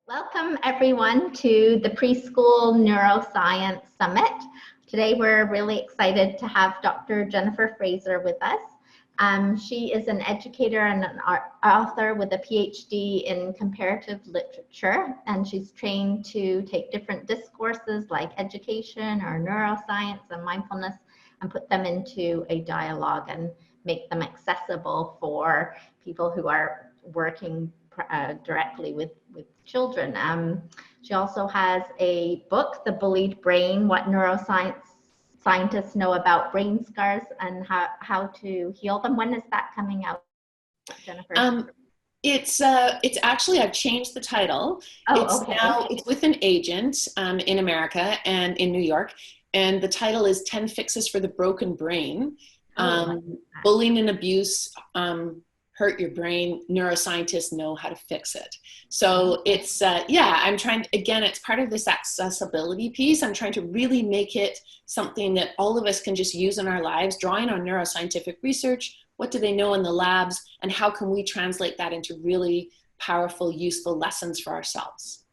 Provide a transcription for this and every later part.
Welcome everyone to the Preschool Neuroscience Summit. Today we're really excited to have Dr. Jennifer Fraser with us. She is an educator and an author with a PhD in comparative literature, and she's trained to take different discourses like education or neuroscience and mindfulness and put them into a dialogue and make them accessible for people who are working directly with children. She also has a book, The Bullied Brain, What Scientists Know About Brain Scars and how to Heal Them. When is that coming out, Jennifer? It's actually, I've changed the title. It's with an agent in America and in New York, and the title is 10 Fixes for the Broken Brain. Bullying and abuse hurt your brain. Neuroscientists know how to fix it. So it's, I'm trying to, again, it's part of this accessibility piece. I'm trying to really make it something that all of us can just use in our lives, drawing on neuroscientific research. What do they know in the labs, and how can we translate that into really powerful, useful lessons for ourselves?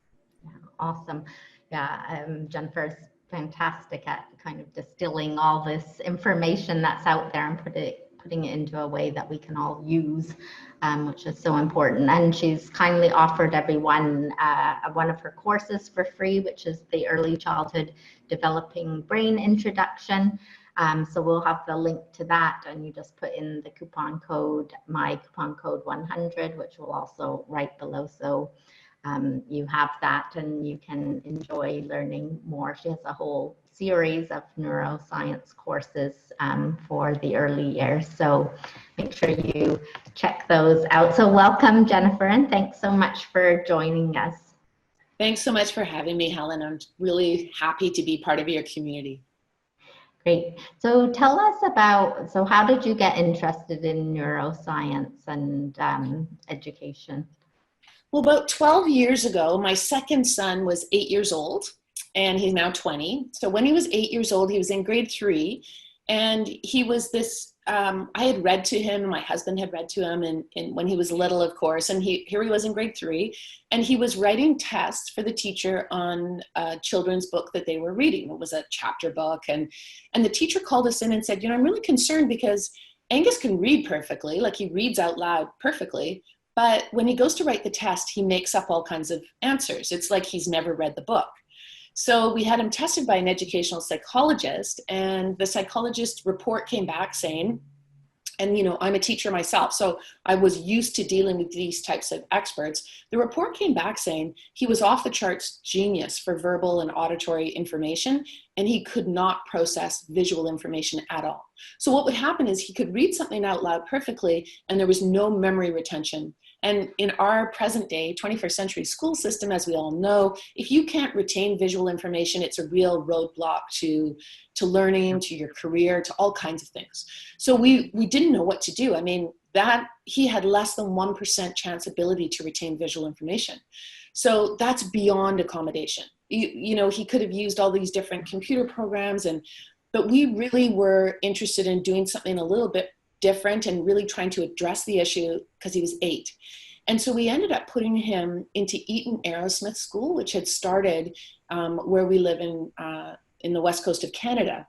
Awesome. Yeah, Jennifer's fantastic at kind of distilling all this information that's out there and putting it into a way that we can all use, which is so important. And she's kindly offered everyone one of her courses for free, which is the Early Childhood Developing Brain Introduction. So we'll have the link to that, and you just put in the coupon code, my coupon code 100, which will also right below. So you have that and you can enjoy learning more. She has a whole series of neuroscience courses for the early years. So make sure you check those out. So welcome, Jennifer, and thanks so much for joining us. Thanks so much for having me, Helen. I'm really happy to be part of your community. Great. So tell us about, so how did you get interested in neuroscience and education? Well, about 12 years ago, my second son was 8 years old, and he's now 20. So when he was 8 years old, he was in grade 3, and he was this, I had read to him, my husband had read to him, and when he was little, of course, and here he was in grade 3, and he was writing tests for the teacher on a children's book that they were reading. It was a chapter book, and the teacher called us in and said, I'm really concerned because Angus can read perfectly, like he reads out loud perfectly, but when he goes to write the test, he makes up all kinds of answers. It's like he's never read the book. So we had him tested by an educational psychologist, and the psychologist report came back saying, and I'm a teacher myself, so I was used to dealing with these types of experts. The report came back saying he was off the charts genius for verbal and auditory information, and he could not process visual information at all. So what would happen is he could read something out loud perfectly, and there was no memory retention. And in our present day 21st century school system, as we all know, if you can't retain visual information, it's a real roadblock to learning, to your career, to all kinds of things. So we didn't know what to do. I mean, that he had less than 1% chance ability to retain visual information. So that's beyond accommodation. He could have used all these different computer programs, but we really were interested in doing something a little bit different and really trying to address the issue because he was 8. And so we ended up putting him into Eton Aerosmith School, which had started where we live in the west coast of Canada.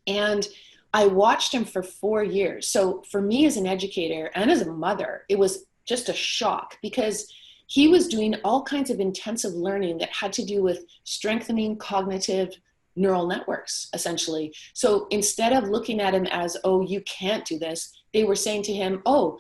And I watched him for 4 years. So for me as an educator and as a mother, it was just a shock because he was doing all kinds of intensive learning that had to do with strengthening cognitive neural networks, essentially. So instead of looking at him as, oh, you can't do this, they were saying to him, oh,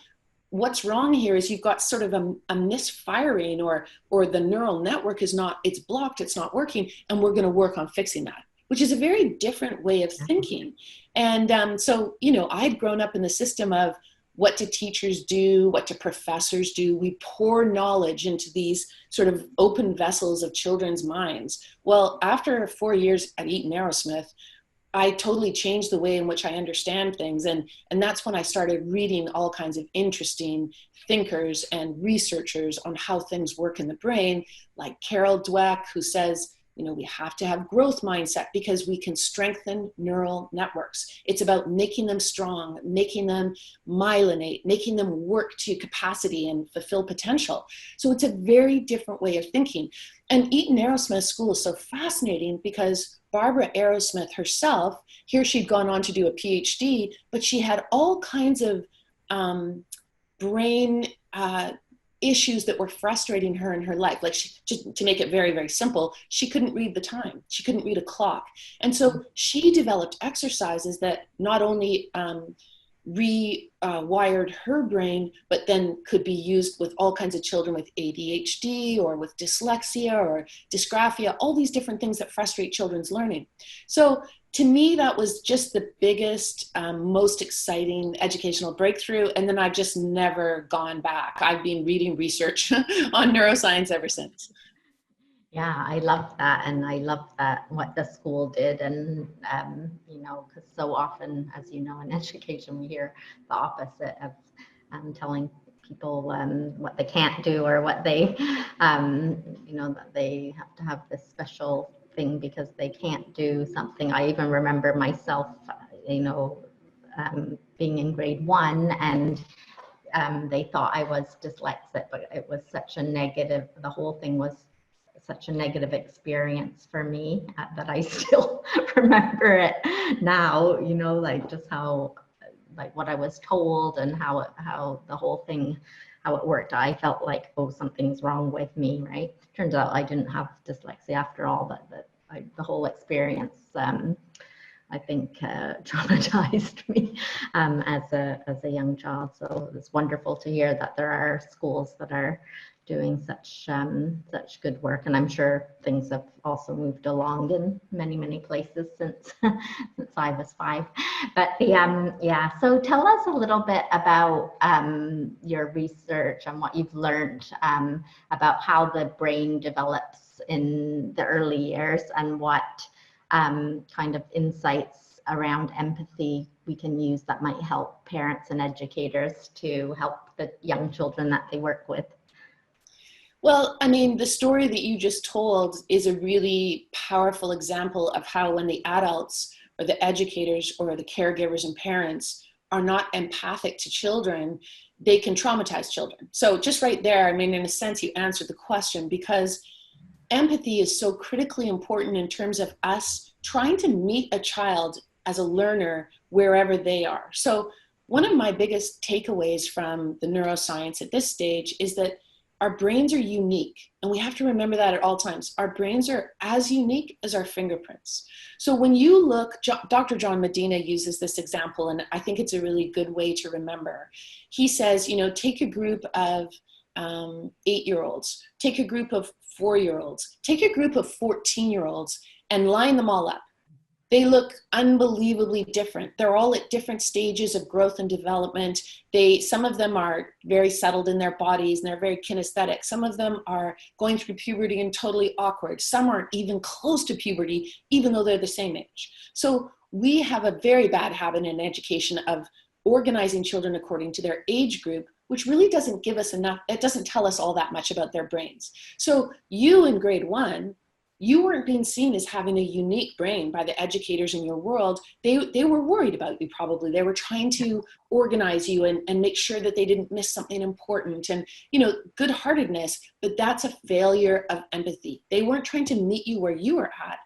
what's wrong here is you've got sort of a misfiring or the neural network it's blocked, it's not working, and we're going to work on fixing that, which is a very different way of thinking. And so, I'd grown up in the system of what do teachers do? What do professors do? We pour knowledge into these sort of open vessels of children's minds. Well, after 4 years at Eton Aerosmith, I totally changed the way in which I understand things. And that's when I started reading all kinds of interesting thinkers and researchers on how things work in the brain, like Carol Dweck, who says We have to have growth mindset because we can strengthen neural networks. It's about making them strong, making them myelinate, making them work to capacity and fulfill potential. So it's a very different way of thinking. And Eaton Aerosmith School is so fascinating because Barbara Aerosmith herself, here she'd gone on to do a PhD, but she had all kinds of brain issues that were frustrating her in her life. Like, to make it very, very simple, she couldn't read the time. She couldn't read a clock. And so she developed exercises that not only rewired her brain, but then could be used with all kinds of children with ADHD or with dyslexia or dysgraphia, all these different things that frustrate children's learning. So to me, that was just the biggest, most exciting educational breakthrough. And then I've just never gone back. I've been reading research on neuroscience ever since. Yeah, I love that. And I love that what the school did. And, because so often, as you know, in education, we hear the opposite of telling people what they can't do or what they, that they have to have this special thing because they can't do something. I even remember myself, being in grade 1 and they thought I was dyslexic, but it was such a negative, the whole thing was such a negative experience for me that I still remember it now, like just how, like what I was told and how the whole thing, how it worked. I felt like, oh, something's wrong with me, right? Turns out I didn't have dyslexia after all, but the whole experience, I think, traumatized me as a young child. So it's wonderful to hear that there are schools that are doing such good work, and I'm sure things have also moved along in many places since I was 5. But so tell us a little bit about your research and what you've learned about how the brain develops in the early years, and what kind of insights around empathy we can use that might help parents and educators to help the young children that they work with. Well, I mean, the story that you just told is a really powerful example of how when the adults or the educators or the caregivers and parents are not empathic to children, they can traumatize children. So just right there, I mean, in a sense, you answered the question, because empathy is so critically important in terms of us trying to meet a child as a learner wherever they are. So one of my biggest takeaways from the neuroscience at this stage is that our brains are unique, and we have to remember that at all times. Our brains are as unique as our fingerprints. So when you look, Dr. John Medina uses this example, and I think it's a really good way to remember. He says, take a group of 8-year-olds, take a group of 4-year-olds, take a group of 14-year-olds, and line them all up. They look unbelievably different. They're all at different stages of growth and development. Some of them are very settled in their bodies and they're very kinesthetic. Some of them are going through puberty and totally awkward. Some aren't even close to puberty, even though they're the same age. So we have a very bad habit in education of organizing children according to their age group, which really doesn't give us enough. It doesn't tell us all that much about their brains. So you in grade 1, you weren't being seen as having a unique brain by the educators in your world. They were worried about you probably. They were trying to organize you and make sure that they didn't miss something important and, good-heartedness, but that's a failure of empathy. They weren't trying to meet you where you were at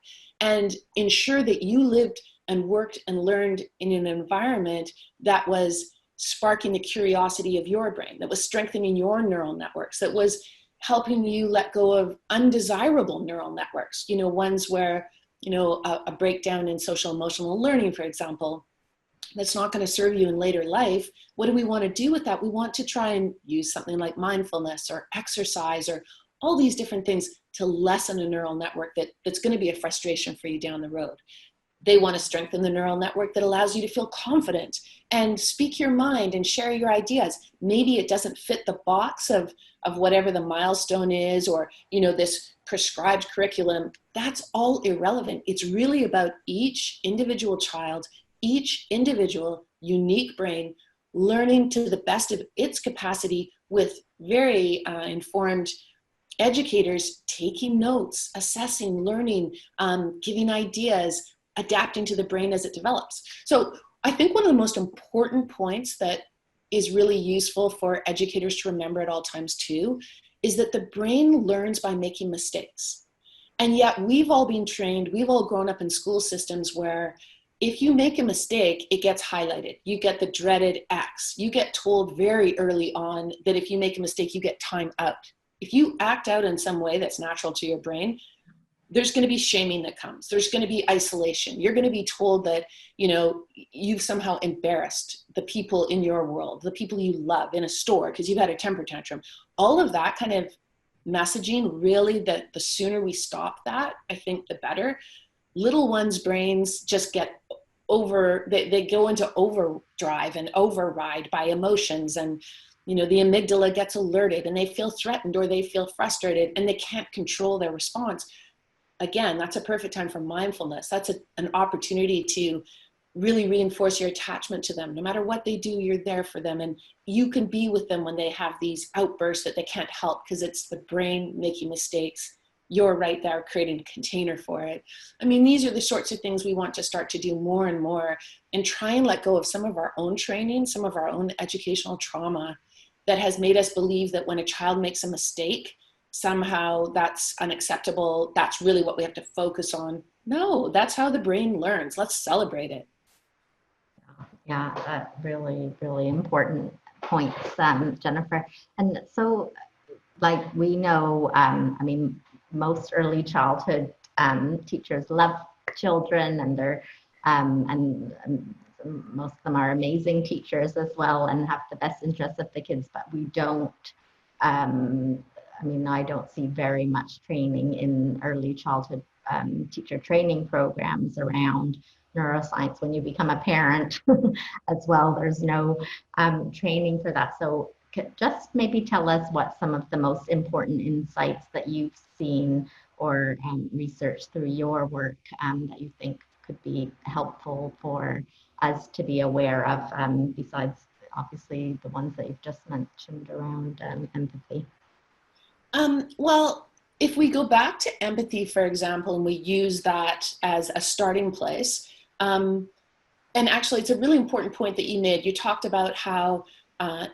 and ensure that you lived and worked and learned in an environment that was sparking the curiosity of your brain, that was strengthening your neural networks, that was helping you let go of undesirable neural networks, ones where, a breakdown in social emotional learning, for example, that's not going to serve you in later life. What do we want to do with that? We want to try and use something like mindfulness or exercise or all these different things to lessen a neural network that's going to be a frustration for you down the road. They want to strengthen the neural network that allows you to feel confident and speak your mind and share your ideas. Maybe it doesn't fit the box of whatever the milestone is or, this prescribed curriculum. That's all irrelevant. It's really about each individual child, each individual unique brain learning to the best of its capacity with very informed educators taking notes, assessing, learning, giving ideas, adapting to the brain as it develops. So I think one of the most important points that is really useful for educators to remember at all times too, is that the brain learns by making mistakes. And yet we've all been trained, we've all grown up in school systems where if you make a mistake, it gets highlighted. You get the dreaded X. You get told very early on that if you make a mistake, you get time out. If you act out in some way that's natural to your brain, there's going to be shaming that comes. There's going to be isolation. You're going to be told that, you know, you've somehow embarrassed the people in your world, the people you love in a store because you've had a temper tantrum. All of that kind of messaging, really, that the sooner we stop that, I think the better. Little ones' brains just get they go into overdrive and override by emotions, and you know, the amygdala gets alerted and they feel threatened or they feel frustrated and they can't control their response. Again, that's a perfect time for mindfulness. That's an opportunity to really reinforce your attachment to them. No matter what they do, you're there for them, and you can be with them when they have these outbursts that they can't help because it's the brain making mistakes. You're right there creating a container for it. I mean, these are the sorts of things we want to start to do more and more, and try and let go of some of our own training, some of our own educational trauma that has made us believe that when a child makes a mistake, somehow that's unacceptable. That's really what we have to focus on. No, that's how the brain learns. Let's celebrate it. Yeah, really, really important points, Jennifer. And so, like we know, I mean, most early childhood teachers love children, and they're and most of them are amazing teachers as well and have the best interests of the kids, but we don't. I mean, I don't see very much training in early childhood teacher training programs around neuroscience. When you become a parent as well, there's no training for that. So just maybe tell us what some of the most important insights that you've seen or researched through your work that you think could be helpful for us to be aware of, besides obviously the ones that you've just mentioned around empathy. Well, if we go back to empathy, for example, and we use that as a starting place, and actually it's a really important point that you made. You talked about how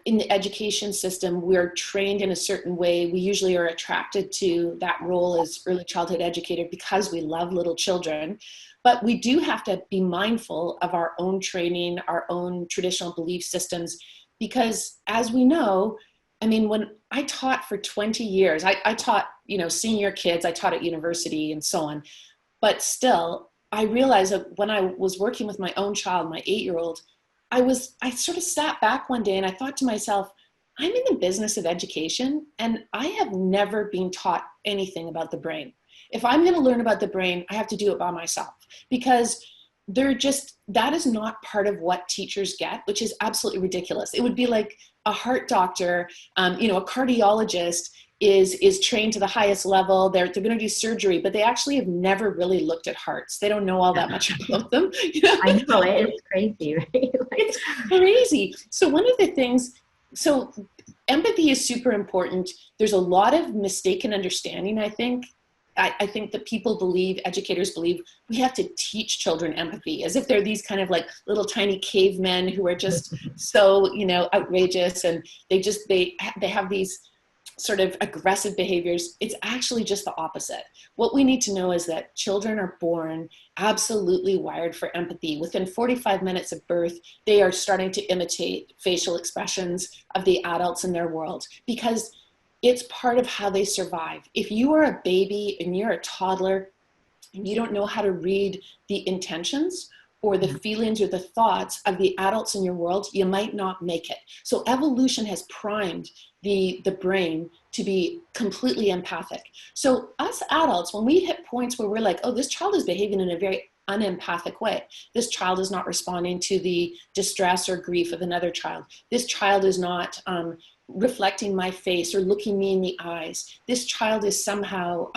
in the education system, we're trained in a certain way. We usually are attracted to that role as early childhood educator because we love little children. But we do have to be mindful of our own training, our own traditional belief systems, because as we know, I mean, when I taught for 20 years, I taught, you know, senior kids, I taught at university and so on. But still, I realized that when I was working with my own child, my 8-year-old, I sort of sat back one day and I thought to myself, I'm in the business of education and I have never been taught anything about the brain. If I'm going to learn about the brain, I have to do it by myself, because that is not part of what teachers get, which is absolutely ridiculous. It would be like a heart doctor, you know, a cardiologist is trained to the highest level. They're going to do surgery, but they actually have never really looked at hearts. They don't know all that much about them. You know? I know, it's crazy, right? It's crazy. So one of the things, so empathy is super important. There's a lot of mistaken understanding, I think. I think that people believe, educators believe, we have to teach children empathy as if they're these kind of like little tiny cavemen who are just so, you know, outrageous, and they have these sort of aggressive behaviors. It's actually just the opposite. What we need to know is that children are born absolutely wired for empathy. Within 45 minutes of birth, they are starting to imitate facial expressions of the adults in their world, because it's part of how they survive. If you are a baby and you're a toddler and you don't know how to read the intentions or the feelings or the thoughts of the adults in your world, you might not make it. So evolution has primed the brain to be completely empathic. So us adults, when we hit points where we're like, oh, this child is behaving in a very unempathic way. This child is not responding to the distress or grief of another child. This child is not reflecting my face or looking me in the eyes. This child is somehow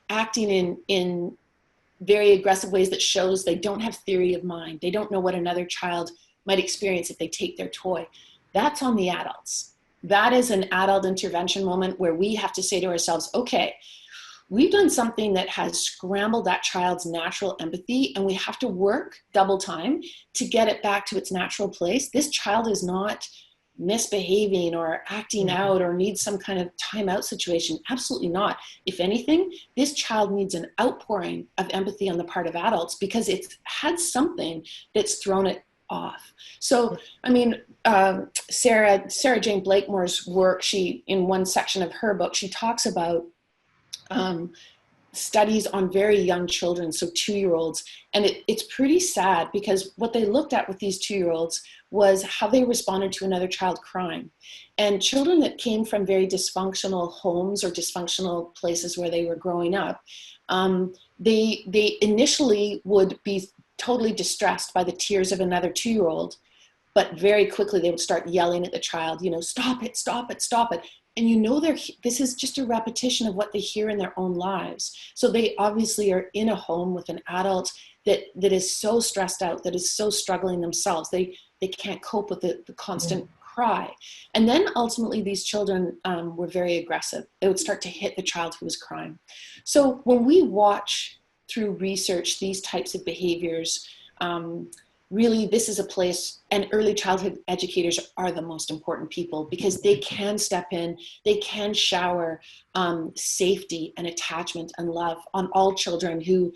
acting in very aggressive ways that shows they don't have theory of mind. They don't know what another child might experience if they take their toy. That's on the adults. that is an adult intervention moment where we have to say to ourselves, okay, we've done something that has scrambled that child's natural empathy, and we have to work double time to get it back to its natural place. This child is not misbehaving or acting out or needs some kind of timeout situation. Absolutely not. If anything, this child needs an outpouring of empathy on the part of adults because it's had something that's thrown it off. So, I mean, Sarah Jane Blakemore's work, in one section of her book, she talks about studies on very young children, so 2-year-olds, and it's pretty sad because what they looked at with these 2-year-olds was how they responded to another child crying. And children that came from very dysfunctional homes or dysfunctional places where they were growing up, they initially would be totally distressed by the tears of another 2-year-old, but very quickly they would start yelling at the child, you know, stop it, stop it, stop it. And you know, this is just a repetition of what they hear in their own lives. So they obviously are in a home with an adult that is so stressed out, that is so struggling themselves. They can't cope with the constant cry. And then ultimately these children were very aggressive. They would start to hit the child who was crying. So when we watch through research these types of behaviors, really, this is a place, and early childhood educators are the most important people because they can step in, they can shower safety and attachment and love on all children who,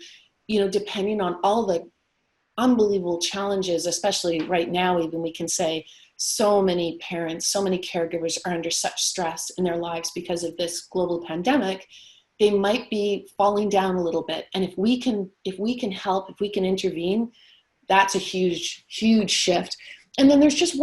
you know, depending on all the unbelievable challenges, especially right now, even we can say so many parents, so many caregivers are under such stress in their lives because of this global pandemic. They might be falling down a little bit. And if we can help, if we can intervene, that's a huge, huge shift. And then there's just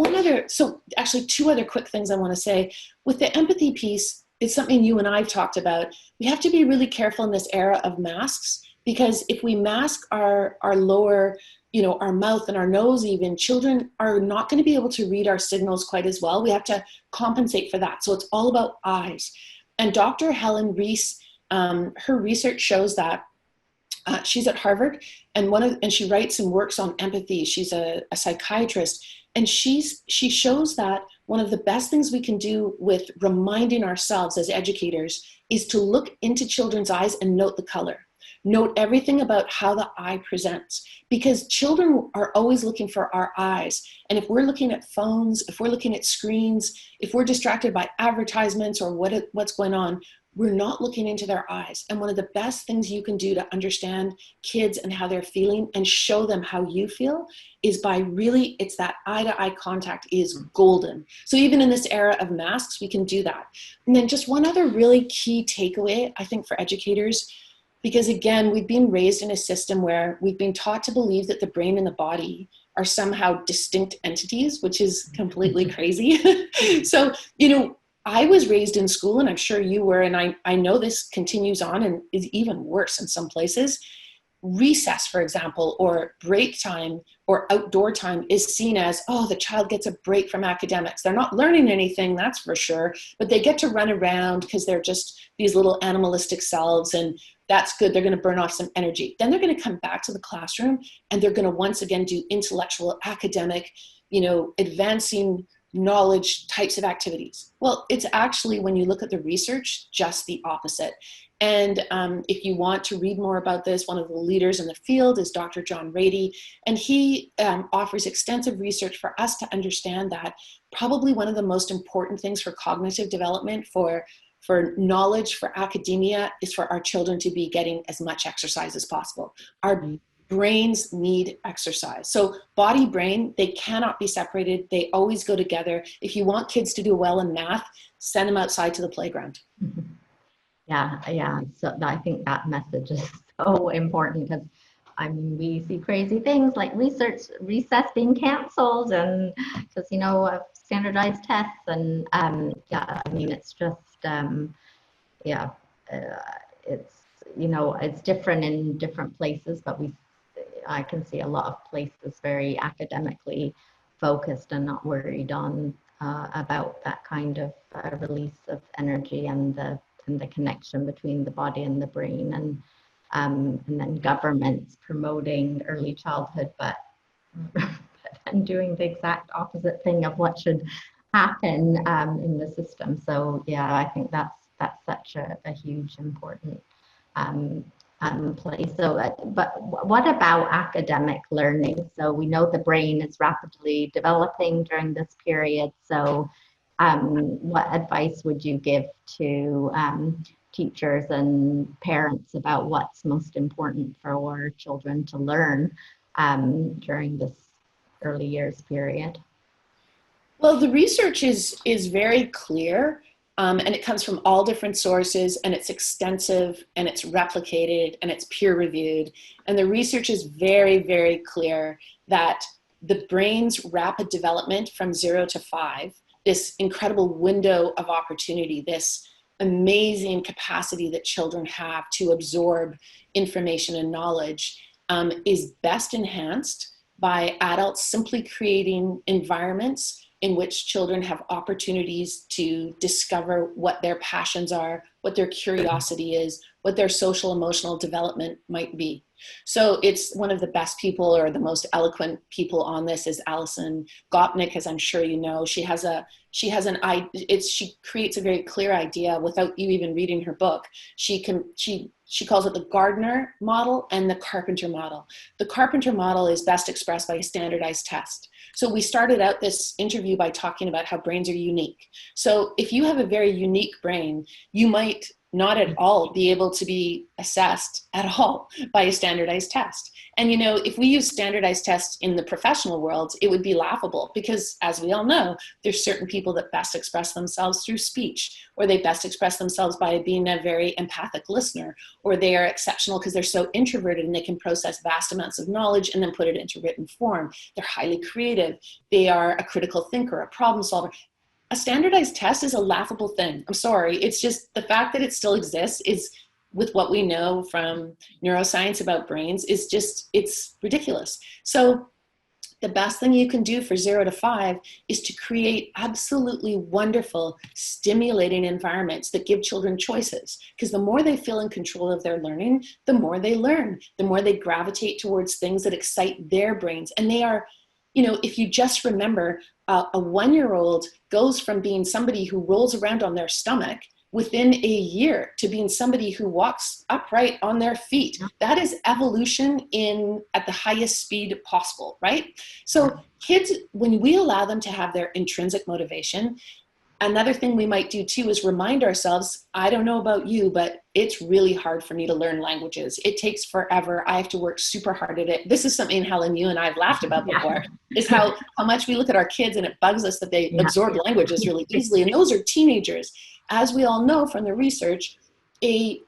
actually 2 other quick things I want to say. With the empathy piece, it's something you and I've talked about. We have to be really careful in this era of masks, because if we mask our lower, you know, our mouth and our nose even, children are not going to be able to read our signals quite as well. We have to compensate for that. So it's all about eyes. And Dr. Helen Reese, her research shows that she's at Harvard, and she writes and works on empathy. She's a psychiatrist, and she shows that one of the best things we can do with reminding ourselves as educators is to look into children's eyes and note the color. Note everything about how the eye presents, because children are always looking for our eyes. And if we're looking at phones, if we're looking at screens, if we're distracted by advertisements or what's going on, we're not looking into their eyes. And one of the best things you can do to understand kids and how they're feeling and show them how you feel is by really, it's that eye-to-eye contact is golden. So even in this era of masks, we can do that. And then just one other really key takeaway, I think, for educators, because again, we've been raised in a system where we've been taught to believe that the brain and the body are somehow distinct entities, which is completely crazy. So, you know, I was raised in school, and I'm sure you were, and I know this continues on and is even worse in some places. Recess, for example, or break time or outdoor time is seen as, oh, the child gets a break from academics. They're not learning anything, that's for sure, but they get to run around because they're just these little animalistic selves, and that's good. They're going to burn off some energy. Then they're going to come back to the classroom, and they're going to once again do intellectual, academic, you know, advancing knowledge types of activities. Well, it's actually, when you look at the research, just the opposite. And if you want to read more about this, one of the leaders in the field is Dr. John Rady, and he offers extensive research for us to understand that probably one of the most important things for cognitive development, for knowledge, for academia, is for our children to be getting as much exercise as possible. Our brains need exercise. So body, brain, they cannot be separated. They always go together. If you want kids to do well in math, send them outside to the playground. Yeah. So I think that message is so important, because I mean, we see crazy things like recess being canceled, and because, you know, standardized tests, and yeah, I mean, it's just it's, you know, it's different in different places, but I can see a lot of places very academically focused and not worried on about that kind of release of energy and the connection between the body and the brain, and then governments promoting early childhood, but and doing the exact opposite thing of what should happen in the system. So yeah, I think that's such a huge important um, place. So, but what about academic learning? So we know the brain is rapidly developing during this period. So what advice would you give to teachers and parents about what's most important for our children to learn during this early years period? Well, the research is very clear, and it comes from all different sources, and it's extensive, and it's replicated, and it's peer reviewed. And the research is very, very clear that the brain's rapid development from 0 to 5, this incredible window of opportunity, this amazing capacity that children have to absorb information and knowledge, is best enhanced by adults simply creating environments in which children have opportunities to discover what their passions are, what their curiosity is, what their social emotional development might be. So it's one of the best people, or the most eloquent people on this, is Alison Gopnik, as I'm sure you know. She creates a very clear idea without you even reading her book. She calls it the Gardner model and the Carpenter model. The Carpenter model is best expressed by a standardized test. So we started out this interview by talking about how brains are unique. So if you have a very unique brain, you might not at all be able to be assessed at all by a standardized test. And you know, if we use standardized tests in the professional world, it would be laughable, because as we all know, there's certain people that best express themselves through speech, or they best express themselves by being a very empathic listener, or they are exceptional because they're so introverted and they can process vast amounts of knowledge and then put it into written form. They're highly creative. They are a critical thinker, a problem solver. A standardized test is a laughable thing. I'm sorry. It's just the fact that it still exists is, with what we know from neuroscience about brains, is just, it's ridiculous. So the best thing you can do for 0 to 5 is to create absolutely wonderful, stimulating environments that give children choices. Because the more they feel in control of their learning, the more they learn, the more they gravitate towards things that excite their brains. And they are, you know, if you just remember, a 1-year-old goes from being somebody who rolls around on their stomach within a year to being somebody who walks upright on their feet. That is evolution at the highest speed possible, right? So kids, when we allow them to have their intrinsic motivation, another thing we might do too is remind ourselves, I don't know about you, but it's really hard for me to learn languages. It takes forever. I have to work super hard at it. This is something, Helen, you and I have laughed about before, is how much we look at our kids and it bugs us that they absorb languages really easily. And those are teenagers. As we all know from the research, a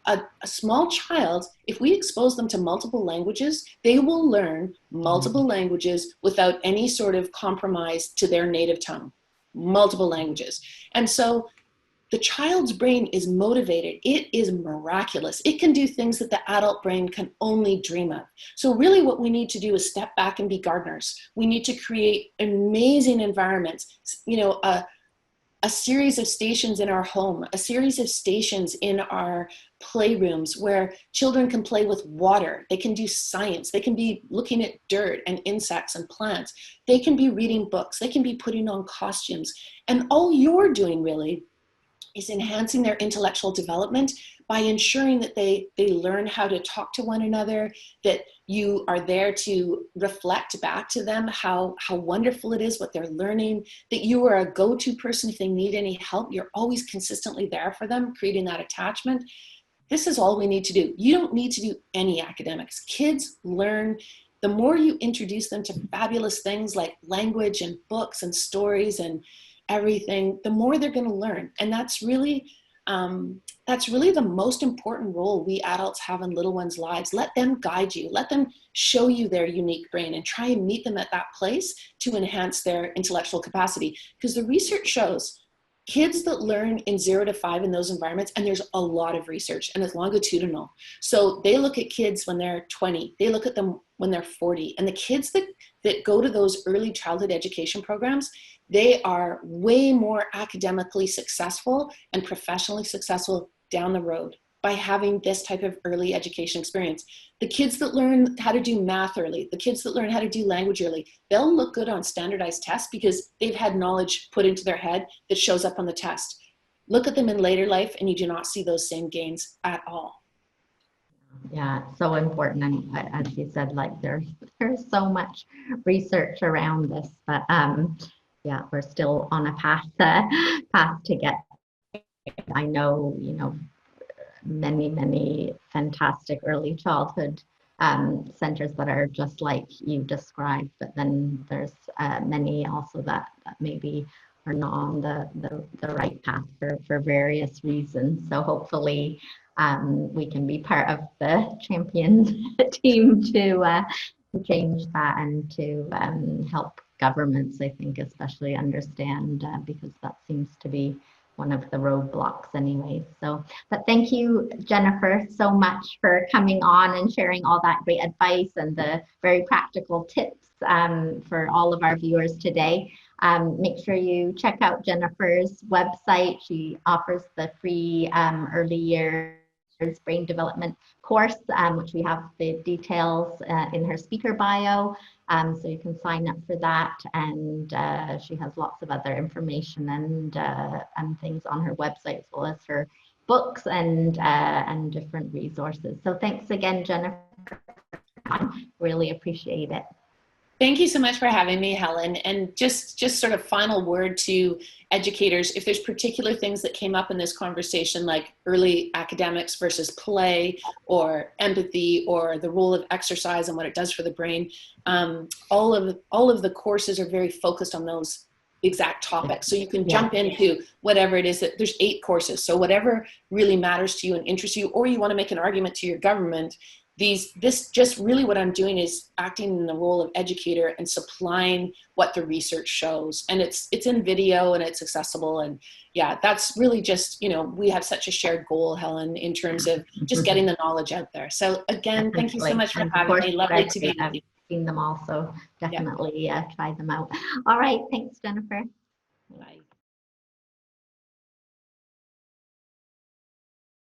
small child, if we expose them to multiple languages, they will learn multiple languages without any sort of compromise to their native tongue. Multiple languages. And so the child's brain is motivated. It is miraculous. It can do things that the adult brain can only dream of. So really what we need to do is step back and be gardeners. We need to create amazing environments, you know, a series of stations in our home, a series of stations in our playrooms where children can play with water. They can do science. They can be looking at dirt and insects and plants. They can be reading books. They can be putting on costumes. And all you're doing really is enhancing their intellectual development by ensuring that they learn how to talk to one another, that you are there to reflect back to them how wonderful it is what they're learning, that you are a go-to person if they need any help. You're always consistently there for them, creating that attachment. This is all we need to do. You don't need to do any academics. Kids learn. The more you introduce them to fabulous things like language and books and stories and everything, the more they're going to learn. And that's really the most important role we adults have in little ones' lives. Let them guide you. Let them show you their unique brain and try and meet them at that place to enhance their intellectual capacity. Because the research shows kids that learn in 0 to 5 in those environments, and there's a lot of research and it's longitudinal. So they look at kids when they're 20, they look at them when they're 40. And the kids that go to those early childhood education programs, they are way more academically successful and professionally successful down the road. by having this type of early education experience. The kids that learn how to do math early, the kids that learn how to do language early, they'll look good on standardized tests because they've had knowledge put into their head that shows up on the test. Look at them in later life and you do not see those same gains at all. Yeah, it's so important. And as you said, like there's so much research around this, but yeah, we're still on a path to get. I know, you know, many fantastic early childhood centers that are just like you described, but then there's many also that maybe are not on the right path for various reasons. So hopefully we can be part of the champion team to change that and to help governments, I think, especially understand because that seems to be one of the roadblocks anyway. So, but thank you, Jennifer, so much for coming on and sharing all that great advice and the very practical tips for all of our viewers today. Make sure you check out Jennifer's website. She offers the free early years brain development course, which we have the details in her speaker bio. So you can sign up for that, and she has lots of other information and things on her website, as well as her books and different resources. So thanks again, Jennifer. Really appreciate it. Thank you so much for having me, Helen. And just sort of final word to educators, if there's particular things that came up in this conversation, like early academics versus play or empathy or the role of exercise and what it does for the brain, all of the courses are very focused on those exact topics. So you can jump into whatever it is that there's 8 courses. So whatever really matters to you and interests you, or you want to make an argument to your government, this just really what I'm doing is acting in the role of educator and supplying what the research shows. And it's in video and it's accessible. And yeah, that's really just, you know, we have such a shared goal, Helen, in terms of just getting the knowledge out there. So again, thank you so much for having me. Lovely to be with you. I've seen them all, so definitely try them out. All right, thanks, Jennifer. Bye.